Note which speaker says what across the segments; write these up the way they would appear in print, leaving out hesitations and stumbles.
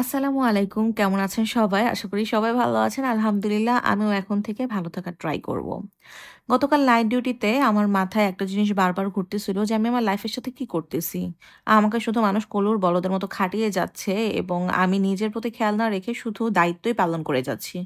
Speaker 1: আসসালামু আলাইকুম। কেমন আছেন সবাই? আশা করি সবাই ভালো আছেন। আলহামদুলিল্লাহ আমিও এখন থেকে ভালো থাকার ট্রাই করব। গতকাল নাইট ডিউটিতে আমার মাথায় একটা জিনিস বারবার ঘুরতেছিল যে আমি আমার লাইফের সাথে কি করতেছি? আমাকে শুধু মানুষ কলুর বলদের মতো খাটিয়ে যাচ্ছে এবং আমি নিজের প্রতি খেয়াল না রেখে শুধু দায়িত্বই পালন করে যাচ্ছি।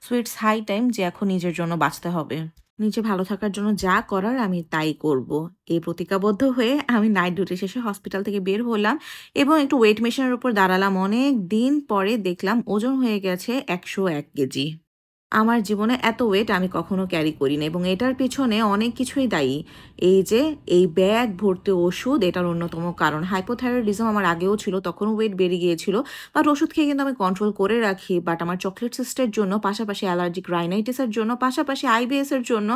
Speaker 1: সো ইটস হাই টাইম যে এখন নিজের জন্য বাঁচতে হবে। নিজে ভালো থাকার জন্য যা করার আমি তাই করব। এই প্রতিজ্ঞাবদ্ধ হয়ে আমি নাইট ডিউটি শেষে হসপিটাল থেকে বের হলাম এবং একটু ওয়েট মেশিনের উপর দাঁড়ালাম। অনেক দিন পরে দেখলাম ওজন হয়ে গেছে ১০১ কেজি। আমার জীবনে এত ওয়েট আমি কখনো ক্যারি করিনি এবং এটার পেছনে অনেক কিছুই দায়ী। এই যে এই ব্যাগ ভর্তি ওষুধ এটার অন্যতম কারণ। হাইপোথাইরয়েডিজম আমার আগেও ছিল, তখনও ওয়েট বেড়ে গিয়েছিল। বাট ওষুধ খেয়ে কিন্তু আমি কন্ট্রোল করে রাখি। বাট আমার চকলেট সিস্টের জন্য, পাশাপাশি অ্যালার্জিক রাইনাইটিসের জন্য, পাশাপাশি আইবিএস এর জন্য,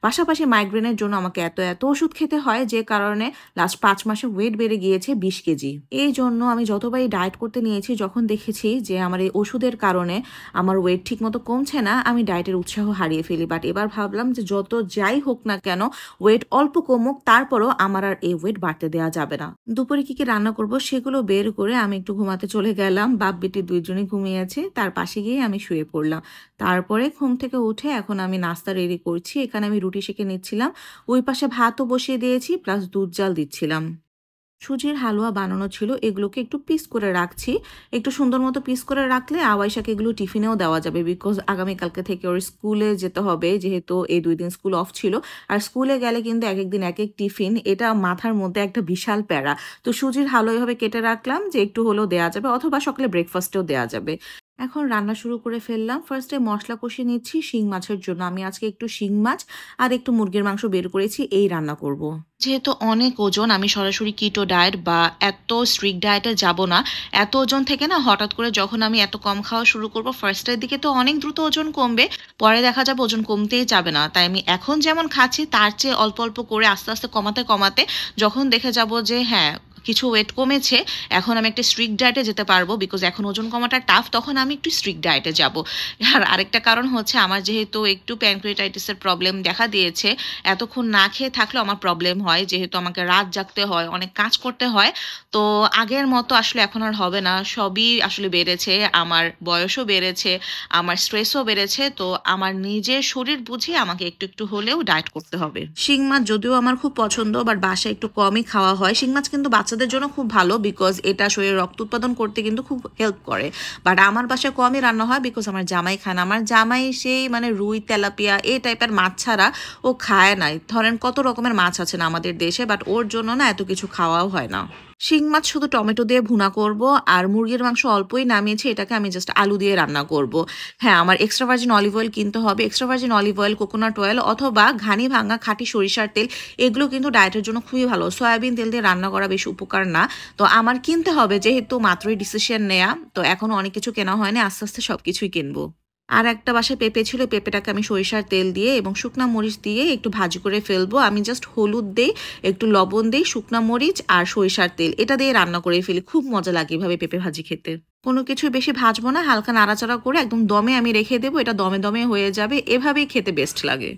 Speaker 1: পাশাপাশি মাইগ্রেনের জন্য আমাকে এত ওষুধ খেতে হয় যে কারণে লাস্ট ৫ মাসে ওয়েট বেড়ে গিয়েছে ২০ কেজি। এই জন্য আমি যতবারই ডায়েট করতে নিয়েছি, যখন দেখেছি যে আমার এই ওষুধের কারণে আমার ওয়েট ঠিকমতো কমছে না, আমি ডায়েটের উৎসাহ হারিয়ে ফেলি। বাট এবার ভাবলাম যে যত যাই হোক না কেন, ওয়েট অল্প কমুক, তারপরও আমার আর এই ওয়েট বাড়তে দেওয়া যাবে না। দুপুরে কি রান্না করব সেগুলো বের করে আমি একটু ঘুমাতে চলে গেলাম। বাপ বেটি দুইজনই ঘুমিয়েছে। তার পাশে গিয়ে আমি শুয়ে পড়লাম। তারপরে ঘুম থেকে উঠে এখন আমি নাস্তা রেডি করছি। এখানে আমি রুটি সেঁকে নিচ্ছিলাম। ওই পাশে ভাতও বসিয়ে দিয়েছি, প্লাস দুধ জাল দিচ্ছিলাম। সুজির হালুয়া বানানো ছিল, এগুলোকে একটু পিস করে রাখছি। একটু সুন্দর মতো পিস করে রাখলে আওয়াইশাকে এগুলো টিফিনেও দেওয়া যাবে, বিকজ আগামীকালকে থেকে ওর স্কুলে যেতে হবে, যেহেতু এই ২ দিন স্কুল অফ ছিল। আর স্কুলে গেলে কিন্তু একেক দিন একেক টিফিন, এটা মাথার মধ্যে একটা বিশাল প্যারা। তো সুজির হালুয়া এভাবে কেটে রাখলাম যে একটু হলেও দেয়া যাবে, অথবা সকালে ব্রেকফাস্টেও দেয়া যাবে। এখন রান্না শুরু করে ফেললাম। ফার্স্টে মসলা কষিয়ে নিচ্ছি শিং মাছের জন্য। আমি আজকে একটু শিং মাছ আর একটু মুরগির মাংস বের করেছি, এই রান্না করব। যেহেতু অনেক ওজন, আমি সরাসরি কিটো ডায়েট বা এত স্ট্রিক্ট ডায়েটে যাব না। এত ওজন থেকে না হঠাৎ করে যখন আমি এত কম খাওয়া শুরু করব, ফার্স্টের দিকে তো অনেক দ্রুত ওজন কমবে, পরে দেখা যাবে ওজন কমতেই যাবে না। তাই আমি এখন যেমন খাচ্ছি তার চেয়ে অল্প অল্প করে আস্তে আস্তে কমাতে কমাতে যখন দেখে যাব যে হ্যাঁ কিছু ওয়েট কমেছে, এখন আমি একটা স্ট্রিক্ট ডায়েটে যেতে পারবো, বিকজ এখন ওজন কমাটা টাফ, তখন আমি একটু স্ট্রিক্ট ডায়েটে যাব। আর আরেকটা কারণ হচ্ছে আমার যেহেতু একটু প্যানক্রিয়াটাইটিসের প্রবলেম দেখা দিয়েছে, এতক্ষণ না খেয়ে থাকলেও আমার প্রবলেম হয়, যেহেতু আমাকে রাত জাগতে হয়, অনেক কাজ করতে হয়। তো আগের মতো আসলে এখন আর হবে না, সবই আসলে বেড়েছে, আমার বয়সও বেড়েছে, আমার স্ট্রেসও বেড়েছে। তো আমার নিজের শরীর বুঝে আমাকে একটু একটু হলেও ডায়েট করতে হবে। শিং মাছ যদিও আমার খুব পছন্দ, বাট বাসায় একটু কমই খাওয়া হয়। শিং মাছ কিন্তু বাচ্চাদের জন্য খুব ভালো, বিকজ এটা শরীরে রক্ত উৎপাদন করতে কিন্তু খুব হেল্প করে। বাট আমার বাসায় কমই রান্না হয়, বিকজ আমার জামাই খায় না। আমার জামাই সেই মানে রুই তেলাপিয়া এই টাইপের মাছ ছাড়া ও খায় নাই। ধরেন কত রকমের মাছ আছে না আমাদের দেশে, বাট ওর জন্য না এত কিছু খাওয়াও হয় না। শিং মাছ শুধু টমেটো দিয়ে ভুনা করব, আর মুরগির মাংস অল্পই নামিয়েছি, এটাকে আমি জাস্ট আলু দিয়ে রান্না করব। হ্যাঁ, আমার এক্সট্রা ভার্জিন অলিভ অয়েল কিনতে হবে। Extra virgin olive oil, coconut oil অথবা ঘানি ভাঙা খাঁটি সরিষার তেল, এগুলো কিন্তু ডায়েটের জন্য খুবই ভালো। সয়াবিন তেল দিয়ে রান্না করা বেশি উপকার না। তো আমার কিনতে হবে, যেহেতু মাত্রই ডিসিশন নেয়া, তো এখনো অনেক কিছু কেনা হয়নি, আস্তে আস্তে সবকিছুই কিনবো। আর একটা বাসায় পেঁপে ছিল, পেঁপেটাকে আমি সরিষার তেল দিয়ে এবং শুকনা মরিচ দিয়ে একটু ভাজি করে ফেলবো। আমি জাস্ট হলুদ দেই, একটু লবণ দেই, শুকনা মরিচ আর সরিষার তেল এটা দিয়ে রান্না করে ফেলি। খুব মজা লাগে এভাবে পেঁপে ভাজি খেতে। কোনো কিছু বেশি ভাজবো না, হালকা নাড়াচাড়া করে একদম দমে আমি রেখে দেবো, এটা দমে দমে হয়ে যাবে, এভাবেই খেতে বেস্ট লাগে।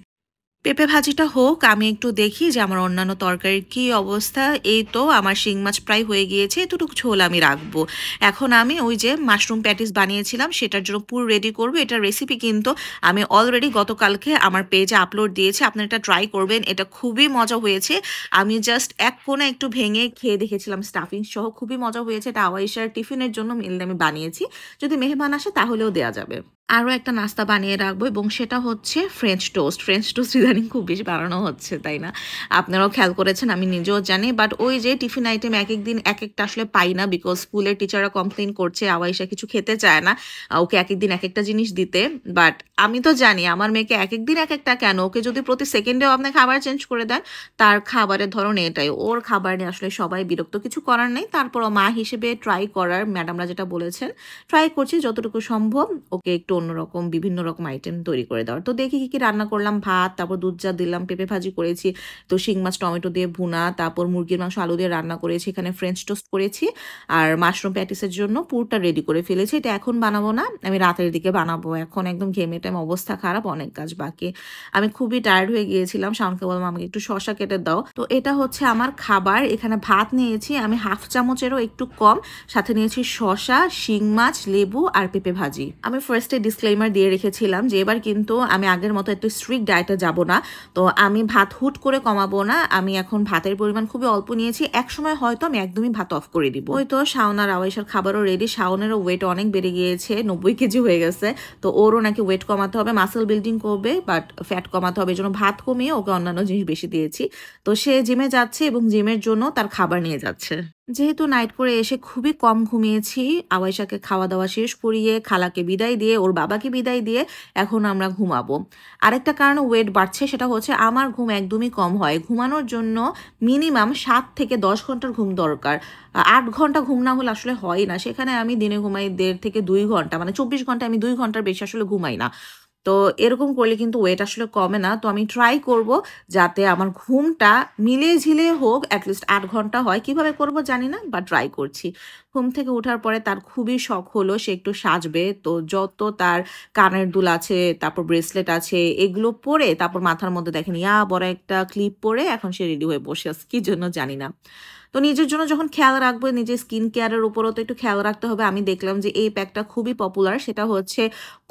Speaker 1: পেঁপে ভাজিটা হোক, আমি একটু দেখি যে আমার অন্যান্য তরকারির কি অবস্থা। এই তো আমার শিং মাছ প্রায় হয়ে গিয়েছে, এতটুকু ঝোল আমি রাখবো। এখন আমি ওই যে মাশরুম প্যাটিস বানিয়েছিলাম সেটার জন্য পুর রেডি করবো। এটার রেসিপি কিন্তু আমি অলরেডি গতকালকে আমার পেজে আপলোড দিয়েছি, আপনারা এটা ট্রাই করবেন, এটা খুবই মজা হয়েছে। আমি জাস্ট এক কোণে একটু ভেঙে খেয়ে দেখেছিলাম স্টাফিং সহ, খুবই মজা হয়েছে। এটা আওয়াইশার টিফিনের জন্য মেনলি আমি বানিয়েছি, যদি মেহমান আসে তাহলেও দেওয়া যাবে। আরও একটা নাস্তা বানিয়ে রাখবো এবং সেটা হচ্ছে ফ্রেঞ্চ টোস্ট। ফ্রেঞ্চ টোস্ট ইদানিং খুব বেশি বানানো হচ্ছে, তাই না? আপনারাও খেয়াল করেছেন, আমি নিজেও জানি। বাট ওই যে টিফিন আইটেম এক এক দিন এক একটা আসলে পাই না, বিকজ স্কুলের টিচাররা কমপ্লেন করছে আওয়াইশা কিছু খেতে চায় না, ওকে এক এক দিন এক একটা জিনিস দিতে। বাট আমি তো জানি আমার মেয়েকে এক এক দিন এক একটা কেন, ওকে যদি প্রতি সেকেন্ডেও আপনি খাবার চেঞ্জ করে দেন, তার খাবারের ধরন এটাই, ওর খাবার নিয়ে আসলে সবাই বিরক্ত, কিছু করার নেই। তারপরও মা হিসেবে ট্রাই করার, ম্যাডামরা যেটা বলেছেন ট্রাই করছি যতটুকু সম্ভব ওকে একটু অন্যরকম বিভিন্ন রকম আইটেম তৈরি করে দেওয়ার। তো দেখি কি রান্না করলাম, ভাত, তারপর দুধ চা দিলাম, পেঁপে ভাজি করেছি, তো শিং মাছ টমেটো দিয়ে ভুনা, তারপর মুরগির মাংস আলু দিয়ে রান্না করেছি, এখানে ফ্রেঞ্চ টোস্ট করেছি, আর মাশরুম প্যাটিসের জন্য পুরটা রেডি করে ফেলেছি। এটা এখন বানাবো না, আমি রাতের দিকে বানাবো। এখন একদম ঘেমে টেমে অবস্থা খারাপ, অনেক কাজ বাকি। আমি খুবই টায়ার্ড হয়ে গিয়েছিলাম, শাওনকে বললাম আমাকে একটু শসা কেটে দাও। তো এটা হচ্ছে আমার খাবার। এখানে ভাত নিয়েছি আমি হাফ চামচেরও একটু কম, সাথে নিয়েছি শসা, শিং মাছ, লেবু আর পেঁপে ভাজি। আমি ফার্স্টে ডিসক্লেমার দিয়ে রেখেছিলাম যে এবার কিন্তু আমি আগের মতো একটু স্ট্রিক্ট ডায়েটে যাব না। তো আমি ভাত হুট করে কমাবো না, আমি এখন ভাতের পরিমাণ খুবই অল্প নিয়েছি। একসময় হয়তো আমি একদমই ভাত অফ করে দিব। ওই তো শাওন আর আওয়াইশার খাবারও রেডি। শাওনেরও ওয়েট অনেক বেড়ে গিয়েছে, 90 কেজি হয়ে গেছে। তো ওরও নাকি ওয়েট কমাতে হবে, মাসেল বিল্ডিং করবে, বাট ফ্যাট কমাতে হবে। এই জন্য ভাত কমিয়ে ওকে অন্যান্য জিনিস বেশি দিয়েছি। তো সে জিমে যাচ্ছে এবং জিমের জন্য তার খাবার নিয়ে যাচ্ছে। যেহেতু নাইট করে এসে খুবই কম ঘুমিয়েছি, আওয়াইশাকে খাওয়া দাওয়া শেষ করিয়ে, খালাকে বিদায় দিয়ে, ওর বাবাকে বিদায় দিয়ে এখন আমরা ঘুমাবো। আরেকটা কারণে ওয়েট বাড়ছে, সেটা হচ্ছে আমার ঘুম একদমই কম হয়। ঘুমানোর জন্য মিনিমাম 7 থেকে 10 ঘন্টার ঘুম দরকার। 8 ঘন্টা ঘুম না হলে আসলে হয় না। সেখানে আমি দিনে ঘুমাই 1.5 থেকে 2 ঘন্টা, মানে 24 ঘন্টা আমি 2 ঘন্টার বেশি আসলে ঘুমাই না। তো এরকম করলে কিন্তু ওয়েট আসলে কমে না। তো আমি ট্রাই করব যাতে আমার ঘুমটা মিলিয়ে ঝিলিয়ে হোক, অ্যাটলিস্ট 8 ঘন্টা হয়। কিভাবে করব জানি না, বা ট্রাই করছি। ঘুম থেকে ওঠার পরে তার খুবই শখ হলো সে একটু সাজবে। তো যত তার কানের দুল আছে, তারপর ব্রেসলেট আছে, এগুলো পরে তারপর মাথার মধ্যে দেখেন বড় একটা ক্লিপ পরে এখন সে রেডি হয়ে বসে আছে, কি জন্য জানি না। তো নিজের জন্য যখন খেয়াল রাখবো, নিজের স্কিন কেয়ারের উপরও তো একটু খেয়াল রাখতে হবে। আমি দেখলাম যে এই প্যাকটা খুবই পপুলার, সেটা হচ্ছে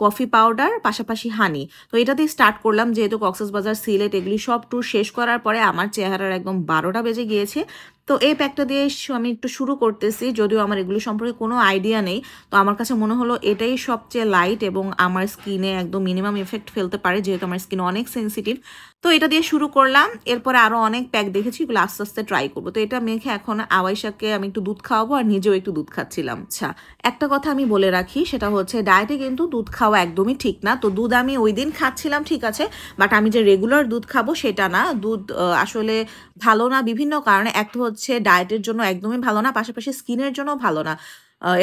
Speaker 1: কফি পাউডার পাশাপাশি হানি। তো এটা দিয়ে স্টার্ট করলাম, যেহেতু কক্সবাজার, সিলেট এগুলি সব ট্যুর শেষ করার পরে আমার চেহারার একদম 12টা বেজে গিয়েছে। তো এই প্যাকটা দিয়ে আমি একটু শুরু করতেছি, যদিও আমার এগুলো সম্পর্কে কোনো আইডিয়া নেই। তো আমার কাছে মনে হলো এটাই সবচেয়ে লাইট এবং আমার স্কিনে একদম মিনিমাম এফেক্ট ফেলতে পারে, যেহেতু আমার স্কিন অনেক সেন্সিটিভ। তো এটা দিয়ে শুরু করলাম, এরপরে আরও অনেক প্যাক দেখেছি, এগুলো আস্তে আস্তে ট্রাই করবো। তো এটা মেখে এখন আওয়াইশাকে আমি একটু দুধ খাওয়াবো, আর নিজেও একটু দুধ খাচ্ছিলাম। আচ্ছা, একটা কথা আমি বলে রাখি, সেটা হচ্ছে ডায়েটে কিন্তু দুধ খাওয়া একদমই ঠিক না। তো দুধ আমি ওই দিন খাচ্ছিলাম ঠিক আছে, বাট আমি যে রেগুলার দুধ খাবো সেটা না। দুধ আসলে ভালো না বিভিন্ন কারণে। একটা হচ্ছে ডায়েটের জন্য একদমই ভালো না, পাশাপাশি স্কিনের জন্য ভালো না।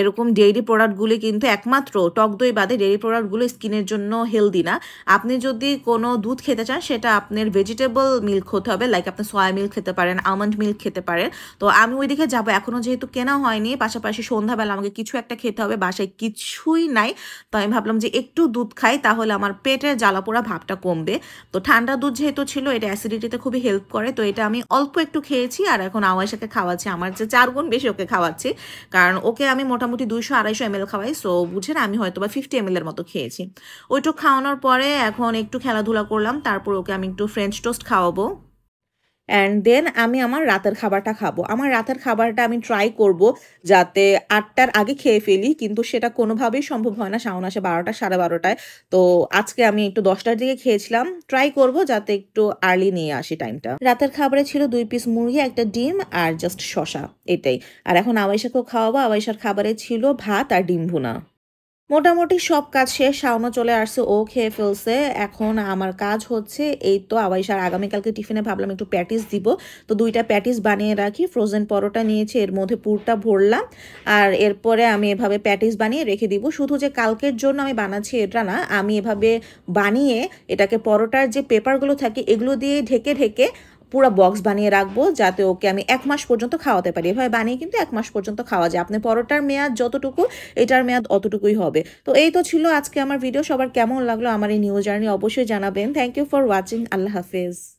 Speaker 1: এরকম ডেইরি প্রোডাক্টগুলি কিন্তু একমাত্র টক দই বাদে ডেইরি প্রোডাক্টগুলো স্কিনের জন্য হেলদি না। আপনি যদি কোনো দুধ খেতে চান সেটা আপনার ভেজিটেবল মিল্ক হতে হবে, লাইক আপনি সয়া মিল্ক খেতে পারেন, আমন্ড মিল্ক খেতে পারেন। তো আমি ওই দিকে যাবো, এখনও যেহেতু কেনা হয়নি, পাশাপাশি সন্ধ্যাবেলা আমাকে কিছু একটা খেতে হবে, বাসায় কিছুই নাই। তো আমি ভাবলাম যে একটু দুধ খাই, তাহলে আমার পেটের জ্বালাপোড়া ভাবটা কমবে। তো ঠান্ডা দুধ যেহেতু ছিল, এটা অ্যাসিডিটিতে খুবই হেল্প করে। তো এটা আমি অল্প একটু খেয়েছি, আর এখন আওয়াইশাকে খাওয়াচ্ছি, আমার যে 4 গুণ বেশি ওকে খাওয়াচ্ছি, কারণ ওকে আমি মোটামুটি 200-250 ml খাওয়াই। সো বুঝে না, আমি হয়তো বা 50 ml এর মতো খেয়েছি। ওইটুক খাওয়ানোর পরে এখন একটু খেলাধুলা করলাম, তারপর ওকে আমি একটু ফ্রেঞ্চ টোস্ট খাওয়াবো। অ্যান্ড দেন আমি আমার রাতের খাবারটা খাবো। আমার রাতের খাবারটা আমি ট্রাই করব যাতে 8টার আগে খেয়ে ফেলি, কিন্তু সেটা কোনোভাবেই সম্ভব হয় না, শাওন আসে 12টা 12:30টায়। তো আজকে আমি একটু 10টার দিকে খেয়েছিলাম, ট্রাই করব যাতে একটু আর্লি নিয়ে আসি টাইমটা। রাতের খাবারে ছিল 2 পিস মুরগি, একটা ডিম আর জাস্ট শসা, এটাই। আর এখন আওয়াইশাকেও খাওয়াবো। আওয়াইশার খাবারে ছিল ভাত আর ডিম ভুনা। মোটামুটি সব কাজ শেষ, শাওনও চলে আসছে, ও খেয়ে ফেলছে। এখন আমার কাজ হচ্ছে এই তো আওয়াইশার আগামীকালকে টিফিনে ভাবলাম একটু প্যাটিস দিব। তো 2টা প্যাটিস বানিয়ে রাখি, ফ্রোজেন পরোটা নিয়েছি, এর মধ্যে পুরটা ভরলাম। আর এরপরে আমি এভাবে প্যাটিস বানিয়ে রেখে দিব। শুধু যে কালকের জন্য আমি বানাচ্ছি এটা না, আমি এভাবে বানিয়ে এটাকে পরোটার যে পেপারগুলো থাকে এগুলো দিয়ে ঢেকে ঢেকে পুরো বক্স বানিয়ে রাখবো, যাতে ওকে আমি 1 মাস পর্যন্ত খাওয়াতে পারি। এভাবে বানিয়ে কিন্তু 1 মাস পর্যন্ত খাওয়া যায়। আপনি পরোটার মেয়াদ যতটুকু, এটার মেয়াদ অতটুকুই হবে। তো এই তো ছিল আজকে আমার ভিডিও। সবার কেমন লাগলো আমার এই নিউ জার্নি অবশ্যই জানাবেন। Thank you for watching. আল্লাহ হাফেজ।